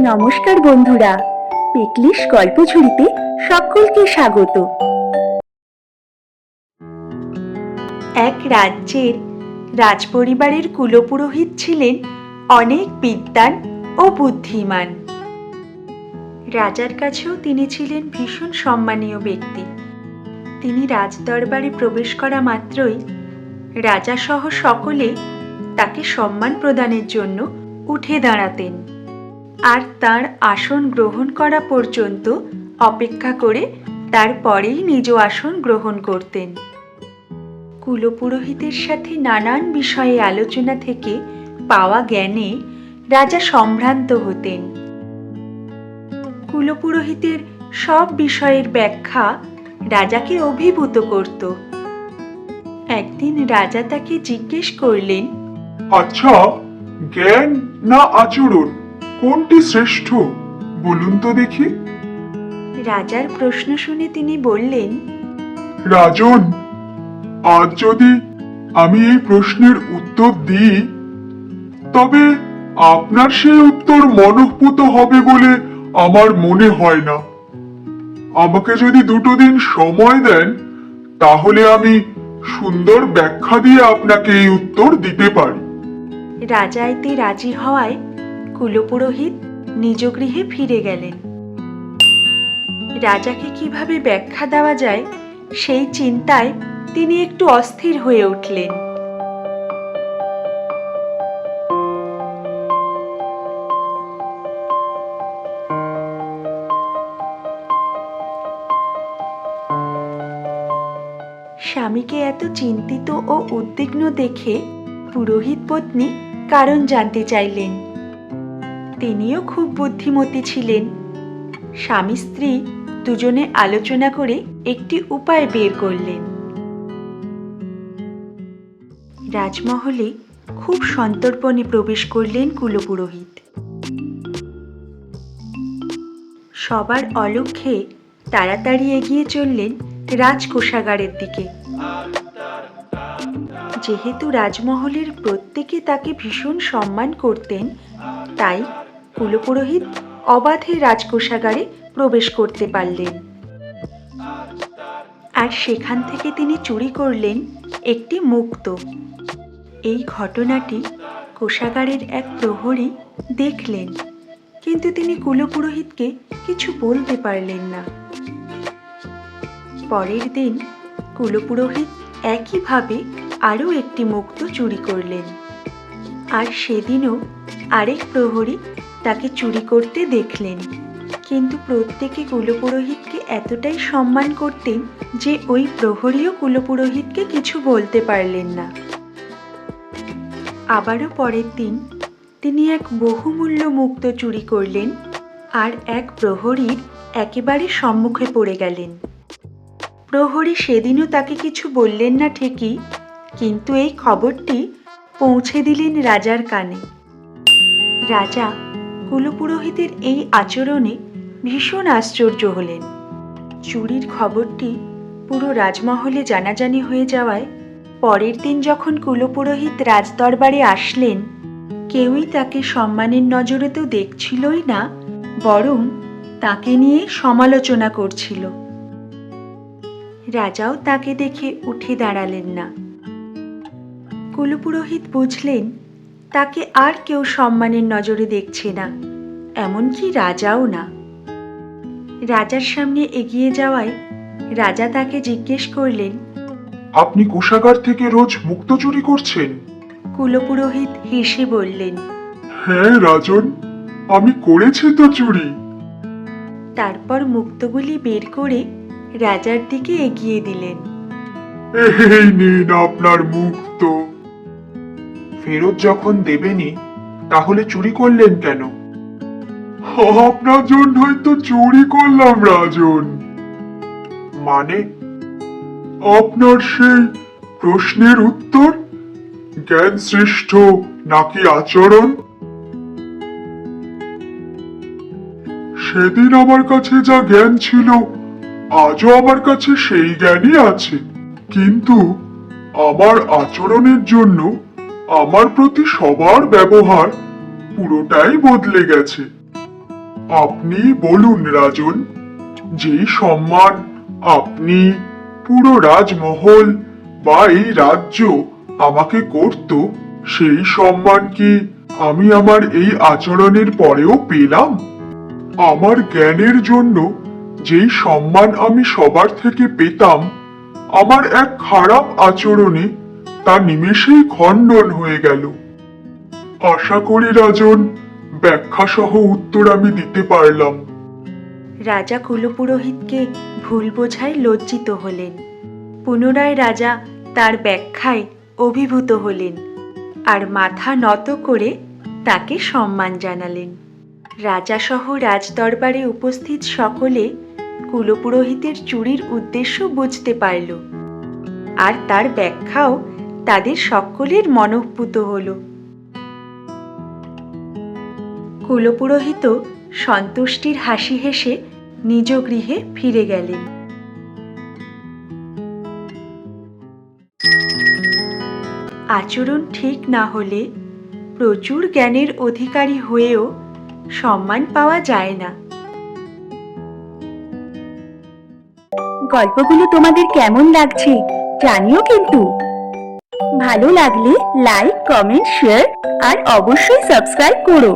নমস্কার বন্ধুরা, পিকলিশ গল্পঝুড়িতে সকলকে স্বাগত। এক রাজ্যের রাজপরিবারের কুলপুরোহিত ছিলেন অনেক বিদ্বান ও বুদ্ধিমান। রাজার কাছেও তিনি ছিলেন ভীষণ সম্মানীয় ব্যক্তি। তিনি রাজদরবারে প্রবেশ করা মাত্রই রাজা সহ সকলে তাকে সম্মান প্রদানের জন্য উঠে দাঁড়াতেন আর তার আসন গ্রহণ করা পর্যন্ত অপেক্ষা করে তারপরেই নিজ আসন গ্রহণ করতেন। কুলপুরোহিতের সাথে নানান বিষয়ে আলোচনা থেকে পাওয়া জ্ঞানে রাজা সম্ভ্রান্ত হতেন। কুলপুরোহিতের সব বিষয়ের ব্যাখ্যা রাজাকে অভিভূত করত। একদিন রাজা তাকে জিজ্ঞেস করলেন, আচ্ছা, জ্ঞান না আচরণ কোনটি শ্রেষ্ঠ বলুন তো দেখি। রাজার প্রশ্ন শুনে তিনি বললেন, রাজন, আজ যদি আমি এই প্রশ্নের উত্তর দিই তবে আপনার সেই উত্তর মনঃপুত হবে বলে আমার মনে হয় না। আমাকে যদি 2 দিন সময় দেন তাহলে আমি সুন্দর ব্যাখ্যা দিয়ে আপনাকে এই উত্তর দিতে পারি। রাজা এতে রাজি হওয়ায় কুলপুরোহিত নিজ গৃহে ফিরে গেলেন। রাজাকে কিভাবে ব্যাখ্যা দেওয়া যায় সেই চিন্তায় তিনি একটু অস্থির হয়ে উঠলেন। স্বামীকে এত চিন্তিত ও উদ্বিগ্ন দেখে পুরোহিত পত্নী কারণ জানতে চাইলেন। তিনিও খুব বুদ্ধিমতী ছিলেন। স্বামী স্ত্রী দুজনে আলোচনা করে একটি উপায় বের করলেন। রাজমহলে খুব সন্তর্পণে প্রবেশ করলেন কুলপুরোহিত। সবার অলক্ষ্যে তাড়াতাড়ি এগিয়ে চললেন রাজকোষাগারের দিকে। যেহেতু রাজমহলের প্রত্যেকে তাকে ভীষণ সম্মান করতেন, তাই কুলপুরোহিত অবাধে রাজকোষাগারে প্রবেশ করতে পারলেন। আর সেখান থেকে তিনি চুরি করলেন একটি মুক্ত। এই ঘটনাটি কোষাগারের এক প্রহরী দেখলেন, কিন্তু তিনি কুলপুরোহিতকে কিছু বলতে পারলেন না। পরের দিন কুলপুরোহিত একইভাবে আরও একটি মুক্ত চুরি করলেন, আর সেদিনও আরেক প্রহরী তাকে চুরি করতে দেখলেন। কিন্তু প্রত্যেকে কুলপুরোহিতকে এতটাই সম্মান করতেন যে ওই প্রহরীও কুলপুরোহিতকে কিছু বলতে পারলেন না। আবারও পরের দিন তিনি এক বহুমূল্য মুক্ত চুরি করলেন আর এক প্রহরীর একেবারে সম্মুখে পড়ে গেলেন। প্রহরী সেদিনও তাকে কিছু বললেন না ঠিকই, কিন্তু এই খবরটি পৌঁছে দিলেন রাজার কানে। রাজা কুলপুরোহিতের এই আচরণে ভীষণ আশ্চর্য হলেন। চুরির খবরটি পুরো রাজমহলে জানাজানি হয়ে যাওয়ায় পরের দিন যখন কুলপুরোহিত রাজদরবারে আসলেন, কেউই তাকে সম্মানের নজরে তো দেখছিলই না, বরং তাকে নিয়ে সমালোচনা করছিল। রাজাও তাকে দেখে উঠে দাঁড়ালেন না। কুলপুরোহিত বুঝলেন তাকে আর কেউ সম্মানের নজরে দেখছে না, এমনকি রাজাও না। রাজার সামনে এগিয়ে যাওয়ায় রাজা তাকে জিজ্ঞেস করলেন, আপনি কোষাগার থেকে রোজ মুক্ত চুরি করছেন? কুলপুরোহিত হেসে বললেন, হ্যাঁ রাজন, আমি করেছি তো চুরি। তারপর মুক্তগুলি বের করে রাজার দিকে এগিয়ে দিলেন। এই নিন আপনার মুক্ত। ফেরত যখন দেবেনি তাহলে চুরি করলেন কেন? আপনার জন্যই তো চুরি করলাম রাজন। মানে আপনার সেই প্রশ্নের উত্তর, জ্ঞান শ্রেষ্ঠ নাকি আচরণ, সেদিন আমার কাছে যা জ্ঞান ছিল আজও আমার কাছে সেই জ্ঞানই আছে, কিন্তু আমার আচরণের জন্য আমার প্রতি সবার ব্যবহার পুরোটাই বদলে গেছে। আপনি বলুন রাজন, যেই সম্মান আপনি, পুরো রাজমহল বা এই রাজ্য আমাকে করত, সেই সম্মান কি আমি আমার এই আচরণের পরেও পেলাম? আমার জ্ঞানের জন্য যেই সম্মান আমি সবার থেকে পেতাম, আমার এক খারাপ আচরণে তা নিমেষেই খণ্ডন হয়ে গেল। আশা করি রাজন, ব্যাখ্যা সহ উত্তর আমি দিতে পারলাম। রাজা কুলপুরোহিতকে ভুল বোঝায় লজ্জিত হলেন। পুনরায় রাজা তার ব্যাখ্যায় অভিভূত হলেন আর মাথা নত করে তাকে সম্মান জানালেন। রাজাসহ রাজদরবারে উপস্থিত সকলে কুলপুরোহিতের চুরির উদ্দেশ্য বুঝতে পারল, আর তার ব্যাখ্যাও তাদের সকলের মনঃপূত হল। কুলপুরোহিত সন্তুষ্টির হাসি হেসে নিজ গৃহে ফিরে গেলেন। আচরণ ঠিক না হলে প্রচুর জ্ঞানের অধিকারী হয়েও সম্মান পাওয়া যায় না। গল্পগুলো তোমাদের কেমন লাগছে জানিও কিন্তু। ভালো লাগলে লাইক, কমেন্ট, শেয়ার আর অবশ্যই সাবস্ক্রাইব করো।